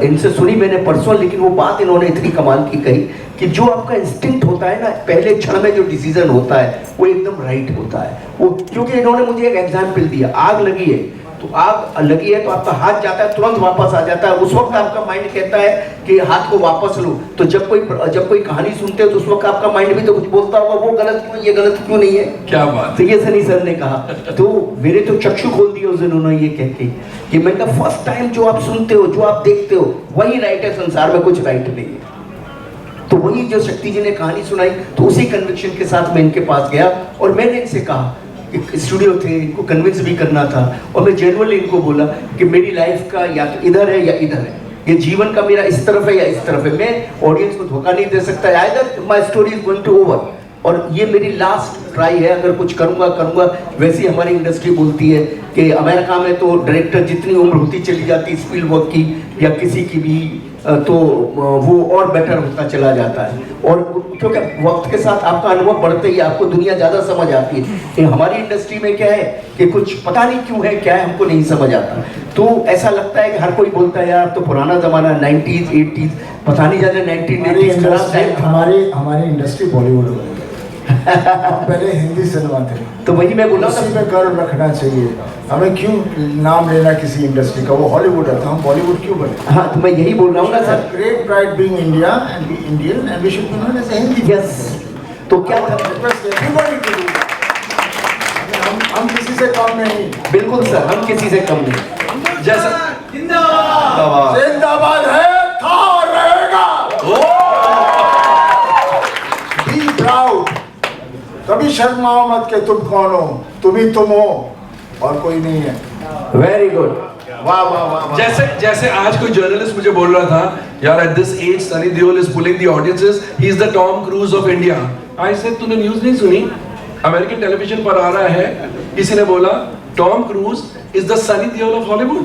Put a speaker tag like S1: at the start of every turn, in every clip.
S1: इनसे सुनी मैंने परसों, लेकिन वो बात इन्होंने इतनी कमाल की कही कि जो आपका इंस्टिंक्ट होता है ना, पहले क्षण में जो डिसीजन होता है वो एकदम राइट होता है। वो क्योंकि इन्होंने मुझे एक एग्जाम्पल दिया, आग लगी है तो आग लगी है तो आपका हाथ जाता है, तुरंत वापस आ जाता है। उस वक्त आपका माइंड कहता है कि हाथ को वापस लो। तो जब कोई कहानी सुनते हो तो उस वक्त आपका माइंड भी तो कुछ बोलता होगा, वो गलत क्यों, ये गलत क्यों नहीं है।
S2: क्या बात।
S1: तो ये सनी सर ने कहा, तो मेरे तो चक्षु खोल दिए उस दिन उन्होंने ये कह के कि मैं कहा फर्स्ट टाइम जो आप सुनते हो, जो आप देखते हो, वही राइट है, संसार में कुछ राइट नहीं है। तो वही जो शक्ति जी ने कहानी सुनाई, तो उसी कन्विक्शन के साथ मैं इनके पास गया और मैंने इनसे कहा कि स्टूडियो थे, इनको कन्विंस भी करना था, और मैं जेन्युइनली इनको बोला कि मेरी लाइफ का या तो इधर है या इधर है, ये जीवन का मेरा इस तरफ है या इस तरफ है। मैं ऑडियंस को धोखा नहीं दे सकता, either my story is going to over, और ये मेरी लास्ट ट्राई है, अगर कुछ करूंगा। वैसी हमारी इंडस्ट्री बोलती है कि अमेरिका में तो डायरेक्टर जितनी उम्र होती चली जाती स्पीलबर्ग की या किसी की भी, तो वो और बेटर होता चला जाता है। और क्योंकि वक्त के साथ आपका अनुभव बढ़ते ही आपको दुनिया ज़्यादा समझ आती है। कि हमारी इंडस्ट्री में क्या है कि कुछ पता नहीं क्यों है, क्या है हमको नहीं समझ आता। तो ऐसा लगता है कि हर कोई बोलता है यार तो पुराना ज़माना 90s 80s, पता नहीं जाने 1980s
S3: हमारी इंडस्ट्री बॉलीवुड हो गई। पहले हिंदी सिनेमा थे,
S1: तो वही मैं बोला
S3: उसी में गर्व रखना चाहिए। हमें क्यों नाम लेना किसी इंडस्ट्री का, वो हॉलीवुड है तो हम बॉलीवुड क्यों बने।
S1: हाँ, तो मैं यही बोल रहा हूँ ना sir,
S3: great pride being India and be Indian and we should be known as Hindi.
S1: Yes, तो क्या
S3: हम किसी से कम नहीं।
S1: बिल्कुल सर, हम किसी से कम नहीं।
S2: जैसा
S3: जिंदाबाद है, था और रहेगा। बी प्राउड, कभी शर्माओ मत के तुम कौन हो, तुम ही तुम हो और कोई नहीं है।
S1: वेरी गुड,
S3: वाह वाह वाह।
S2: जैसे आज कोई जर्नलिस्ट मुझे बोल रहा था, यार at this age Sunny Deol is pulling the audiences, he is the Tom Cruise of India. I said तूने न्यूज़ नहीं सुनी, अमेरिकन टेलीविजन पर आ रहा है, किसी ने बोला Tom cruise is the Sunny Deol of Hollywood.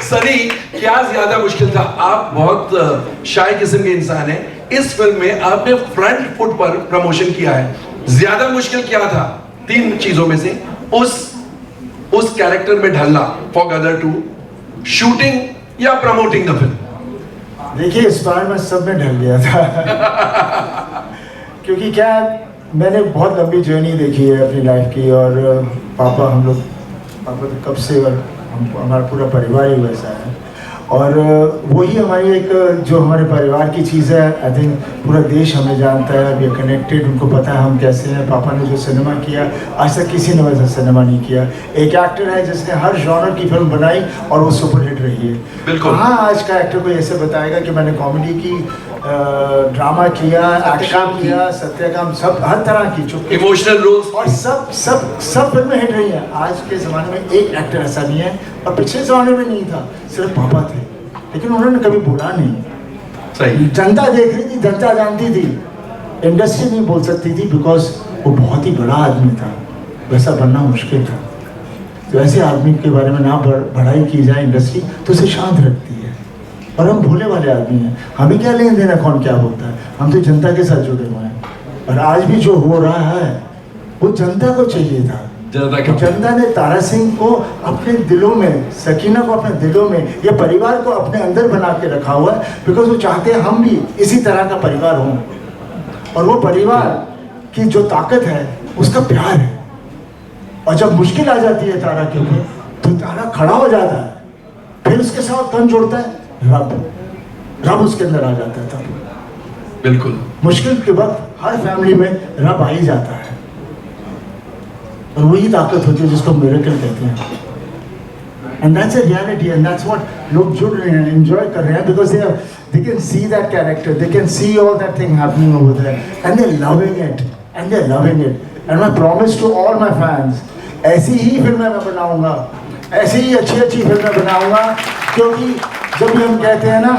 S2: Sunny, क्या ज्यादा मुश्किल था? आप बहुत शाय किस्म के इंसान हैं, इस फिल्म में आपने फ्रंट फुट पर प्रमोशन किया है, ज्यादा मुश्किल क्या था? 3 चीजों में से, उस कैरेक्टर में ढलना फॉर गदर 2, शूटिंग या प्रमोटिंग द फिल्म?
S3: देखिए इस बार मैं सब में ढल गया था। क्योंकि क्या, मैंने बहुत लंबी जर्नी देखी है अपनी लाइफ की, और पापा तो कब से, और हमारा पूरा परिवार ही वैसा है, और वही हमारी एक जो हमारे परिवार की चीज़ है। आई थिंक पूरा देश हमें जानता है, वी आर कनेक्टेड, उनको पता है हम कैसे हैं। पापा ने जो सिनेमा किया, आज तक किसी ने वैसा सिनेमा नहीं किया। एक एक्टर है जिसने हर जॉनर की फिल्म बनाई और वो सुपरहिट रही है।
S2: बिल्कुल।
S3: हाँ, आज का एक्टर कोई ऐसे बताएगा कि मैंने कॉमेडी की, ड्रामा किया, एक्शन किया, सत्यकाम, सब हर तरह की, चुप
S2: इमोशनल रोल्स,
S3: और सब फिल्में हिट रही हैं। आज के ज़माने में एक एक्टर ऐसा नहीं है, और पिछले ज़माने में नहीं था, सिर्फ पापा थे, लेकिन उन्होंने कभी बोला नहीं।
S2: सही।
S3: जनता देख रही थी, जनता जानती थी, इंडस्ट्री नहीं बोल सकती थी, बिकॉज वो बहुत ही बड़ा आदमी था, वैसा बनना मुश्किल था। तो ऐसे आदमी के बारे में ना बढ़ाई की जाए इंडस्ट्री, तो उसे शांत रखती है। और हम भोले वाले आदमी हैं, हमें क्या लेन देना कौन क्या बोलता है, हम तो जनता के साथ जुड़े हुए हैं। और आज भी जो हो रहा है वो जनता को चाहिए था। जनता ने तारा सिंह को अपने दिलों में, सकीना को अपने दिलों में, ये परिवार को अपने अंदर बना के रखा हुआ है, बिकॉज वो चाहते हैं हम भी इसी तरह का परिवार हों। और वो परिवार की जो ताकत है उसका प्यार है। और जब मुश्किल आ जाती है तारा के ऊपर, तो तारा खड़ा हो जाता है, फिर उसके साथ तन जोड़ता है रब उसके अंदर आ जाता है। तब
S2: बिल्कुल
S3: मुश्किल के वक्त हर फैमिली में रब आ ही जाता है, और वही ताकत होती है जिसको मिरेकल कहते हैं। And that's a reality, and that's what लोग जुड़ रहे हैं, एंजॉय कर रहे हैं, because they can see that character, they can see all that thing happening over there, and they are loving it. And my promise to all my fans, ऐसी ही फिल्में मैं बनाऊंगा, ऐसी ही अच्छी फिल्में बनाऊंगा। क्योंकि जब भी हम कहते हैं ना,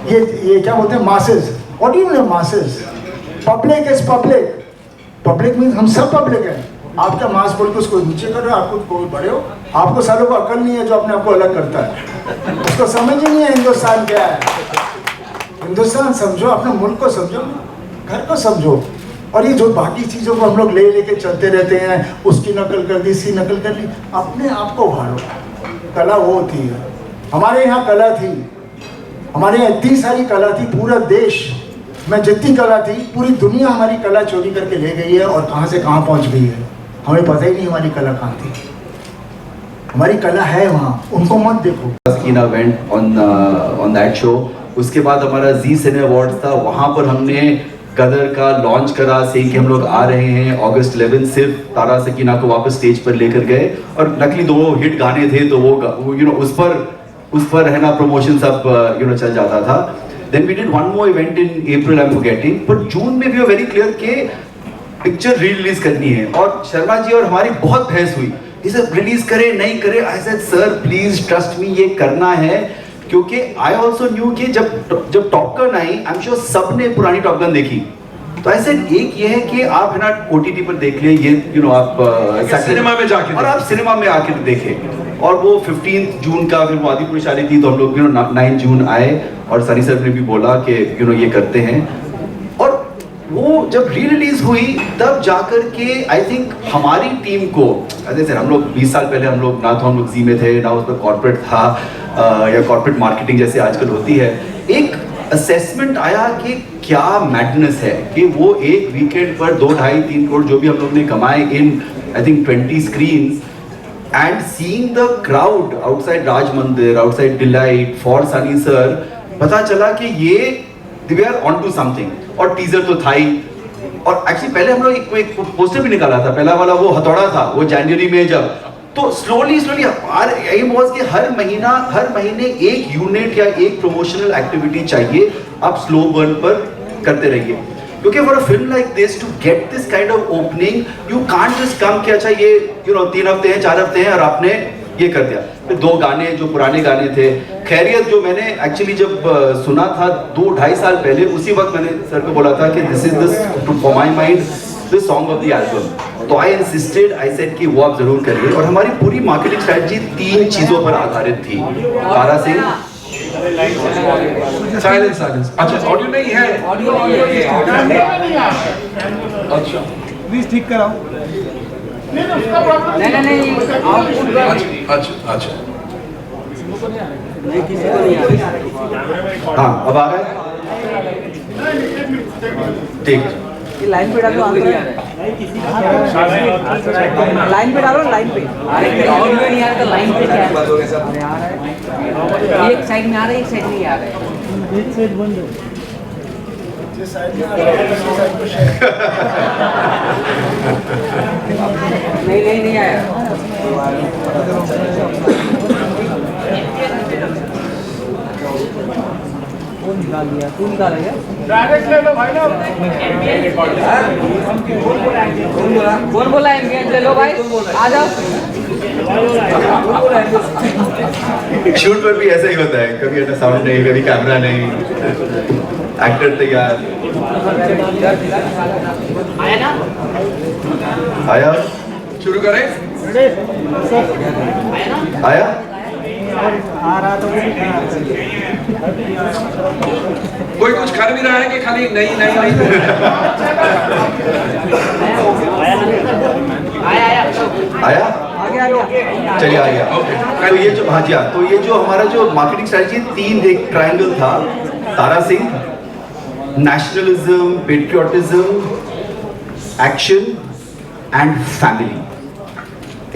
S3: ये क्या बोलते हैं, masses, what do you mean masses? Public is public means हम सब पब्लिक हैं। आप क्या मास बोल के उसको नीचे कर रहे हो, आपको कोई बड़े हो, आपको सालों को अकल नहीं है जो अपने आप को अलग करता है, उसको समझ ही नहीं है हिंदुस्तान क्या है। हिंदुस्तान समझो, अपने मुल्क को समझो, घर को समझो। और ये जो बाकी चीज़ों को हम लोग लेके चलते रहते हैं, उसकी नकल कर दी, इसकी नकल कर ली, अपने आप को उभारो। कला वो होती है। हमारे यहाँ कला थी, हमारे यहाँ इतनी सारी कला थी, पूरा देश में जितनी कला थी, पूरी दुनिया हमारी कला चोरी करके ले गई है और कहाँ से कहाँ पहुँच गई है, हमें पता ही नहीं हमारी कला कहाँ थी। हमारी कला है वहाँ, उनको मत देखो।
S4: Saskina went on that show। उसके बाद हमारा जी सिने अवार्ड्स था, वहाँ पर हमने गदर का लॉन्च करा, सेम कि हम लोग आ रहे हैं अगस्त 11, सिर्फ तारा सकीना को वापस स्टेज पर लेकर गए और नकली 2 हिट गाने थे तो वो यू नो उस पर है ना प्रमोशन सब यू नो चल जाता था। Then we did one more event in April, I am forgetting, but June में वी वर वेरी क्लियर कि पिक्चर रिलीज करनी है और शर्मा जी और हमारी बहुत बहस हुई, इसे रिलीज करे नहीं करे। I said sir please trust me, ये करना है, क्योंकि आई ऑल्सो न्यू कि जब top gun I, I am sure सबने पुरानी टॉप गन देखी, तो ऐसे एक ये है कि आप है ना OTT पर देख ले, ये यू नो आप
S2: सिनेमा में जाके
S4: और आप सिनेमा में आकर देखें। और वो 15 जून का फिर वो आदिपुर शादी थी तो हम लोग यू नो 9 जून आए और सनी सर ने भी बोला कि यू नो ये करते हैं। और वो जब री रिलीज हुई तब जाकर के आई थिंक हमारी टीम को, जैसे हम लोग 20 साल पहले हम लोग ना तो हम लोग जी में थे ना उस पर कॉर्पोरेट था या कॉर्पोरेट मार्केटिंग जैसे आजकल होती है, एक असेसमेंट आया कि क्या मैडनेस है कि वो एक वीकेंड पर 2-2.5-3 करोड़ जो भी हम लोग ने कमाए in I think 20 screens, and seeing the crowd outside Raj Mandir, outside Delite for Sunny sir, पता चला कि ये we are on to something. और टीजर तो था ही, और एक्चुअली पहले हम लोग एक पोस्टर भी निकाला था, पहला वाला वो हथौड़ा था, वो जनवरी में जब, तो स्लोली एम वाज कि हर महीने एक यूनिट या एक प्रमोशनल एक्टिविटी चाहिए, आप स्लो बर्न पर करते रहिए, क्योंकि for a film like this to get this kind of opening you can't just come कि अच्छा ये यू नो 3 हफ्ते हैं 4 हफ्ते हैं और आपने ये कर दिया। फिर 2 गाने जो पुराने गाने थे, खैरियत जो मैंने एक्चुअली जब सुना था 2-2.5 साल पहले, उसी वक्त मैंने सर को बोला था कि this is this for my mind this song of the album, तो आई इंसिस्टेड, आई सेड कि वो आप जरूर करिए। और हमारी पूरी मार्केटिंग स्ट्रेटजी 3 चीजों पर आधारित थी। तारा सिंह
S2: साइलेंस अच्छा ऑडियो नहीं है, अच्छा
S5: प्लीज ठीक कराओ। नहीं
S2: अच्छा
S4: हाँ अब आ रहा है, ठीक,
S5: ये लाइन पे डालो, लाइन पे डालो, लाइन पे ऑडियो नहीं आ रहा तो लाइन पे क्या है, एक साइड में आ रहा है एक साइड नहीं आ रहा है, एक साइड बंद है। नहीं आया। कौन निकाल दिया? तू निकाला क्या? डायरेक्ट ले लो भाई ना। कौन बोला एंगेज ले लो भाई, आ जाओ।
S4: शूट पर भी ऐसा ही होता है, कभी ऐसा साउंड नहीं, कभी कैमरा नहीं, एक्टर तैयार।
S5: आया ना?
S4: आया,
S2: शुरू करें।
S4: आया
S5: आ रहा तो
S2: कोई कुछ कर भी रहा है कि खाली नहीं
S4: आया, चलिए आ गया।
S2: ओके।
S4: तो ये जो हाँ जी हाँ, तो ये जो हमारा जो मार्केटिंग स्ट्रेटजी 3 एक ट्रायंगल था, Tara Singh, nationalism, patriotism, action and family.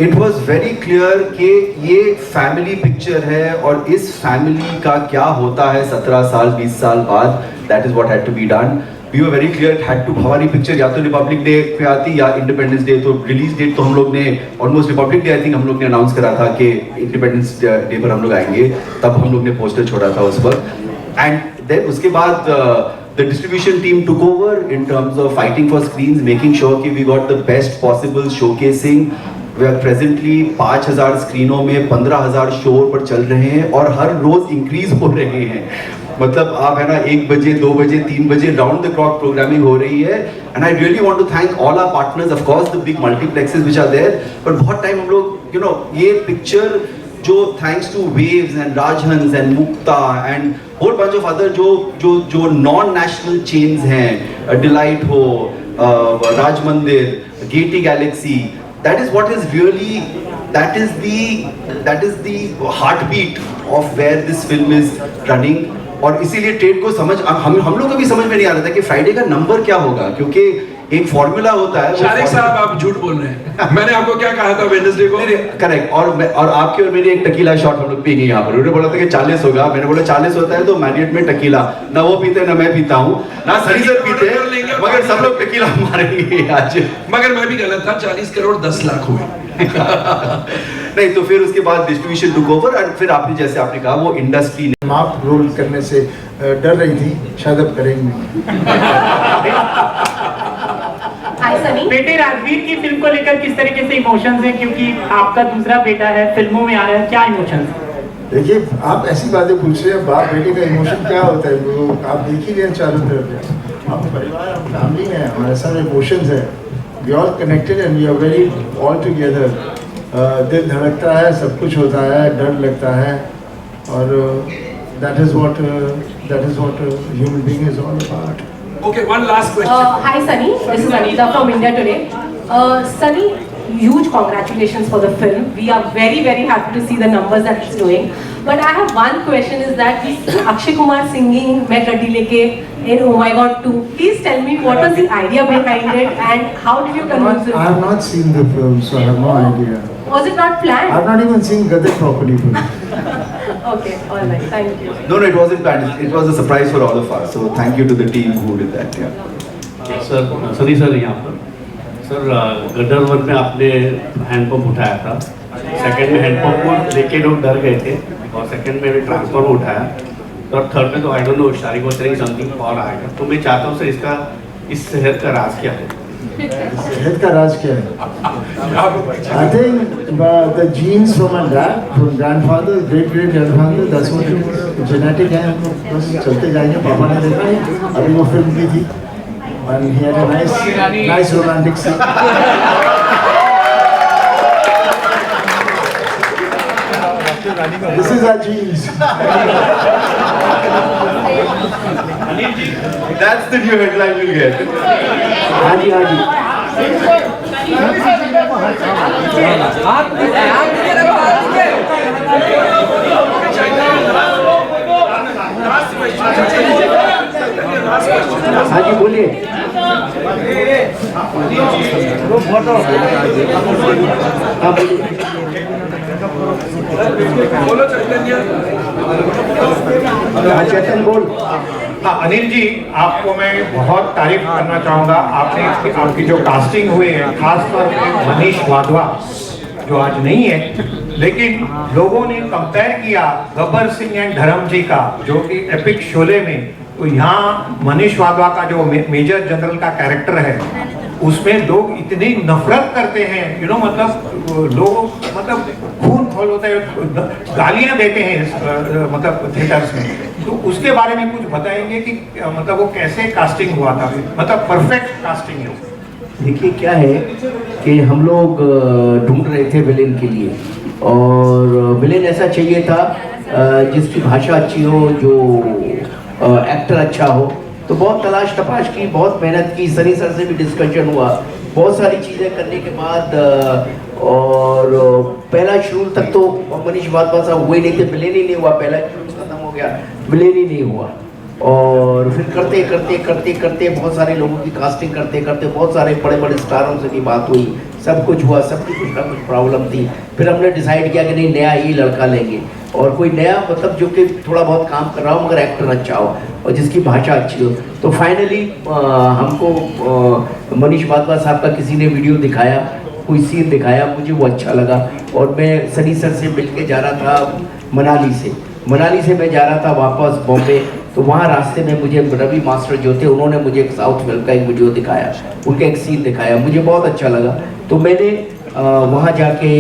S4: It was very clear कि ये फैमिली पिक्चर है और इस फैमिली का क्या होता है 17 साल 20 साल बाद, that is what had to be done. We were very clear, had to, हमारी पिक्चर या तो रिपब्लिक डे पे आती या इंडिपेंडेंस डे, तो रिलीज डेट तो हम लोग ने almost republic day I think हम लोग ने अनाउंस करा था कि इंडिपेंडेंस डे पर हम लोग आएंगे, तब हम लोग ने पोस्टर छोड़ा था उस वक्त। एंड देन उसके बाद the distribution team took over in terms of fighting for screens, making sure कि we got the best possible showcasing. We are presently 5000 स्क्रीनों में 15000 शो पर चल रहे हैं और हर रोज इंक्रीज हो रहे हैं। मतलब आप है ना 1 बजे 2 बजे 3 बजे राउंड द क्लॉक प्रोग्रामिंग हो रही है। And I really want to thank all our partners, of course the big multiplexes which are there, पर बहुत टाइम हम लोग यू नो ये पिक्चर जो thanks to Waves and Rajhans and Mukta and whole bunch of other जो non national chains हैं, Delight हो, Raj Mandir, Gaiety Galaxy, that is what is really, that is the heartbeat of where this film is running. और इसीलिए trade को समझ हम लोगों को भी समझ में नहीं आ रहा था कि फ्राइडे का नंबर क्या होगा, क्योंकि एक फॉर्मूला होता है।
S2: शारिक साहब आप झूठ बोल रहे हैं। मैंने आपको क्या कहा था वेडनेसडे को?
S4: करेक्ट। और आपके और मेरी एक टकीला शॉट हम लोग पिएंगे यहाँ पर। उन्होंने बोला था कि 40 होगा, मैंने बोला 40 होता है तो मैरियट में टकीला ना वो पीते ना मैं पीता हूँ ना सनी सर पीते, मगर सब लोग टकीला मारेंगे आज।
S2: मगर मैं भी गलत था, 40 करोड़ 10 लाख हुए।
S4: नहीं तो फिर उसके बाद डिस्ट्रीब्यूशन टुक ओवर और फिर आपने जैसे आपने कहा वो इंडस्ट्री
S3: माप रोल करने से डर रही थी, शायद अब करेंगे।
S6: हाय सनी, बेटे राजवीर की फिल्म को लेकर किस तरीके से इमोशंस हैं, क्योंकि आपका दूसरा बेटा है, फिल्मों में आ रहा है, क्या इमोशंस?
S3: देखिए आप ऐसी बातें पूछ रहे हैं, बाप बेटे का इमोशन क्या होता है वो आप देख ही रहे चारों तरफ। हम परिवार, हम फैमिली में, हमारे सारे इमोशंस है, we all connected and we are very all together. दिल धड़कता है, सब कुछ होता है, डर लगता है, और that is what human being is all about.
S2: Okay, one last question.
S6: Hi Sunny, this is Anita from India Today. Sunny, huge congratulations for the film. We are very very happy to see the numbers that it's doing. But I have one question is that Akshay Kumar singing "Main Gaddi Leke" in Oh My God 2. Please tell me what was the idea behind it and how did you convince him?
S3: I have not seen the film, so I have no idea.
S6: Was it not planned?
S3: I have not even seen Gadar properly.
S6: Okay, all right, thank you.
S4: No, it wasn't planned. It was a surprise for all of us. So thank you to the team who did that. Yeah.
S7: Sir Sunny sir यहाँ पर sir गदर 1 में आपने handpump उठाया था, second में handpump को लेके लोग डर गए थे और सेकंड में भी ट्रांसफॉर्मर उठाया, तो थर्ड में तो I don't know Shariq was saying something और आएगा। तो मैं चाहता हूँ सर इसका इस शहर का राज क्या है?
S3: Head का राज क्या है? I think the genes from my dad, from grandfather, great grandfather, that's what it was. Genetic है, हम लोग बस चलते जाएंगे। पापा ने देखा है, अभी वो फिल्म की थी, and he had a nice romantic scene. This is our genes.
S4: That's the new headline you'll get.
S3: हाजी हाजी।
S1: हाँ जी बोलिए। हाँ बोलिए।
S2: बोलो चैतन्य।
S1: चेतन बोल।
S8: हाँ अनिल जी, आपको मैं बहुत तारीफ करना चाहूँगा। आपकी जो कास्टिंग हुई है, खासतौर पे मनीष वाधवा जो आज नहीं है, लेकिन लोगों ने कंपेयर किया गब्बर सिंह एंड धर्म जी का, जो कि एपिक शोले में, तो यहाँ मनीष वाधवा का जो मेजर जनरल का कैरेक्टर है उसमें लोग इतनी नफरत करते हैं, मतलब लोग मतलब खून खोल होता है, गालियां देते हैं मतलब थिएटर्स में। तो उसके बारे में कुछ बताएंगे कि मतलब वो कैसे कास्टिंग हुआ था, मतलब परफेक्ट कास्टिंग है?
S1: देखिए क्या है कि हम लोग ढूंढ रहे थे विलेन के लिए, और विलेन ऐसा चाहिए था जिसकी भाषा अच्छी हो, जो एक्टर अच्छा हो। तो बहुत तलाश तपाश की, बहुत मेहनत की, सनी सर से भी डिस्कशन हुआ, बहुत सारी चीज़ें करने के बाद, और पहला शेड्यूल तक तो मनीष वाधवा साहब हुए नहीं थे, विलेन ही नहीं हुआ, पहला शेड्यूल खत्म हो गया, विलेन ही नहीं हुआ। और फिर करते करते करते करते बहुत सारे लोगों की कास्टिंग करते करते बहुत सारे बड़े बड़े स्टारों से की बात हुई, सब कुछ हुआ, सबकी कुछ ना कुछ प्रॉब्लम थी। फिर हमने डिसाइड किया कि नहीं, नया ही लड़का लेंगे, और कोई नया मतलब जो कि थोड़ा बहुत काम कर रहा हो मगर एक्टर अच्छा हो और जिसकी भाषा अच्छी हो। तो फाइनली हमको मनीष वाधवा साहब का किसी ने वीडियो दिखाया, कोई सीन दिखाया, मुझे वो अच्छा लगा। और मैं सनी सर से मिल के जा रहा था मनाली से मैं जा रहा था वापस बॉम्बे, तो वहाँ रास्ते में मुझे रवि मास्टर जो थे उन्होंने मुझे एक साउथ फिल्म का एक वीडियो दिखाया, उनका एक सीन दिखाया, मुझे बहुत अच्छा लगा। तो मैंने वहाँ जाके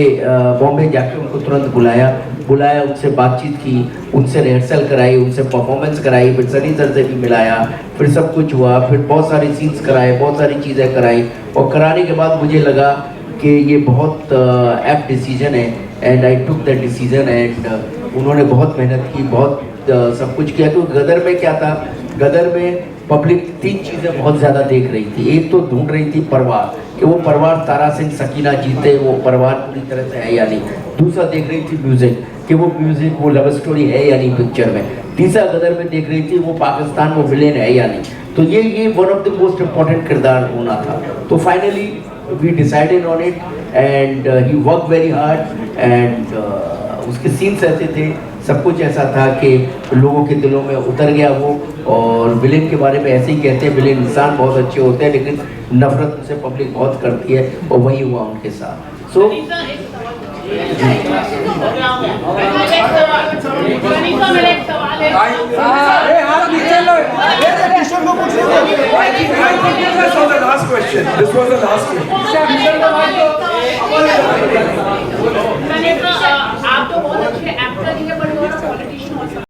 S1: बॉम्बे जाके उनको तुरंत बुलाया, उनसे बातचीत की, उनसे रिहर्सल कराई, उनसे परफॉर्मेंस कराई, फिर सनी सर से भी मिलाया, फिर सब कुछ हुआ, फिर बहुत सारे सीन्स कराए, बहुत सारी चीज़ें कराई, और कराने के बाद मुझे लगा कि ये बहुत एप्ट डिसीजन है, and I took that decision. And उन्होंने बहुत मेहनत की, बहुत सब कुछ किया। तो गदर में क्या था, गदर में पब्लिक 3 चीज़ें बहुत ज़्यादा देख रही थी। एक तो ढूंढ रही थी परिवार, कि वो परिवार तारा सिंह सकीना जीते, वो परिवार पूरी तरह से है या नहीं। दूसरा देख रही थी म्यूजिक, कि वो म्यूजिक, वो लव स्टोरी है या नहीं पिक्चर में। तीसरा गदर में देख रही थी वो पाकिस्तान वो विलेन है या नहीं। तो ये one of the most important किरदार होना था। तो finally we decided on it and he work very hard and उसके सीन्स ऐसे थे, सब कुछ ऐसा था कि लोगों के दिलों में उतर गया वो। और विलेन के बारे में ऐसे ही कहते हैं, विलेन इंसान बहुत अच्छे होते हैं लेकिन नफरत उनसे पब्लिक बहुत करती है, और वही हुआ उनके साथ। सो
S2: This was the last question.